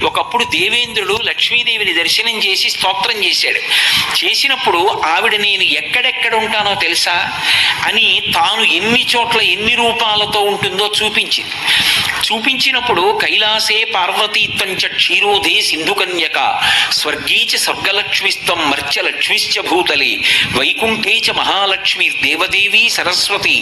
ఒకప్పుడు దేవేంద్రుడు లక్ష్మీదేవిని దర్శనం చేసి స్తోత్రం చేశాడు. చేసినప్పుడు ఆవిడ నేను ఎక్కడెక్కడ ఉంటానో తెలుసా అని తాను ఎన్ని చోట్ల ఎన్ని రూపాలతో ఉంటుందో చూపించింది. చూపించినప్పుడు కైలాసే పార్వతీత్వంచ క్షీరోధే సింధుకన్యక స్వర్గే చ స్వర్గలక్ష్మిస్త్వం మర్త్యలక్ష్మిశ్చ భూతలే వైకుంఠే చ మహాలక్ష్మి దేవదేవి సరస్వతి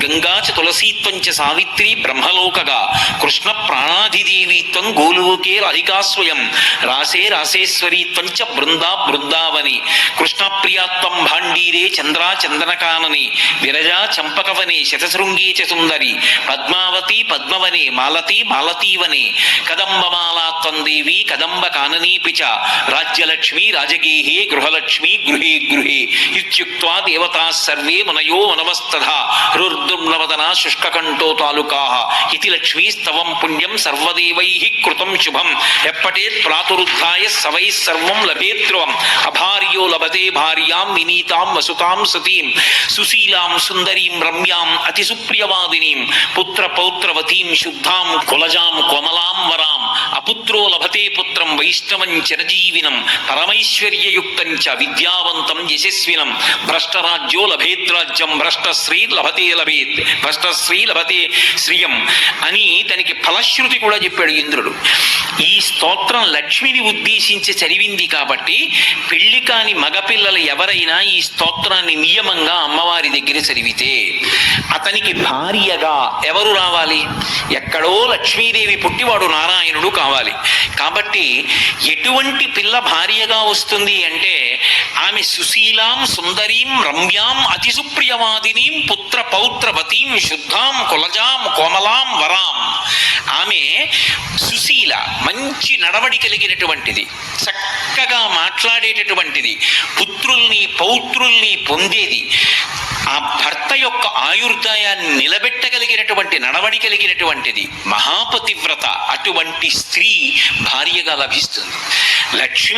గంగా చ తులసీత్వంచ సావిత్రి బ్రహ్మలోకగా కృష్ణ ప్రాణాధిదేవీత్వం గోలోకే రాధికా స్వయం రాసే రాసేశ్వరీత్వంచ బృందా బృందావని కృష్ణప్రియాత్వం భాండీరే చంద్రా చందనకానని విరజా చంపకవనే శతశృంగే చ సుందరి పద్మావతి పద్మవనే మాలతీ మాలతీవనే కదంబమాలాత్వం దేవి కదంబ కాననీపి చ రాజ్యలక్ష్మి రాజగేహే గృహలక్ష్మి గృహే గృహే ఇత్యుక్త్వా దేవతాః సర్వే మునయో మనవస్తథా రుర్దుర్నవదనా శుష్కకంఠో తాలుకాః ఇతి లక్ష్మీస్తవం పుణ్యం సర్వదేవైః కృతం శుభం ఎప్పటేత్ ప్రాతురుద్ధాయ సవై సర్వం లభేత్రువం అభార్యో లభతే భార్యాం వినీతాం వసుతాం సతీం సుశీలాం సుందరీం రమ్యాం అతి సుప్రియవాదినీం పుత్ర పౌత్రవతీం శుద్ధాం కులజాం కోమలాం వరాం అపుత్రో లభతే పుత్రం వైష్ణవం చిరజీవినం పరమైశ్వర్యయుక్తం చ విద్యావంతం యశస్వినం భ్రష్టరాజ్యో లభేద్రాజ్యం భ్రష్టశ్రీ లభతే లభేత్ భ్రష్టశ్రీ లభతే శ్రియం అని దానికి ఫలశ్రుతి కూడా చెప్పాడు ఇంద్రుడు. ఈ స్తోత్రం లక్ష్మిని ఉద్దేశించి చదివింది కాబట్టి పెళ్లి కాని మగపిల్లలు ఎవరైనా ఈ స్తోత్రాన్ని నియమంగా అమ్మవారి దగ్గర చదివితే అతనికి భార్యగా ఎవరు రావాలి? ఎక్కడో లక్ష్మీదేవి పుట్టివాడు నారాయణుడు కావాలి. కాబట్టి ఎటువంటి పిల్ల భార్యగా వస్తుంది అంటే ఆమె సుశీలాం సుందరీం రమ్యాం అతి సుప్రియవాదినీం పుత్ర పౌత్రవతీం శుద్ధాం కులజాం కోమలాం వరాం. ఆమె సుశీల, మంచి నడవడి కలిగినటువంటిది, చక్కగా మాట్లాడేటటువంటిది, పుత్రుల్ని పౌత్రుల్ని పొందేది, ఆ భర్త యొక్క ఆయుర్దాయాన్ని నిలబెట్టగలిగినటువంటి నడవడి కలిగినటువంటిది, మహాపతివ్రత. అటువంటి స్త్రీ భార్యగా లభిస్తుంది. లక్ష్మి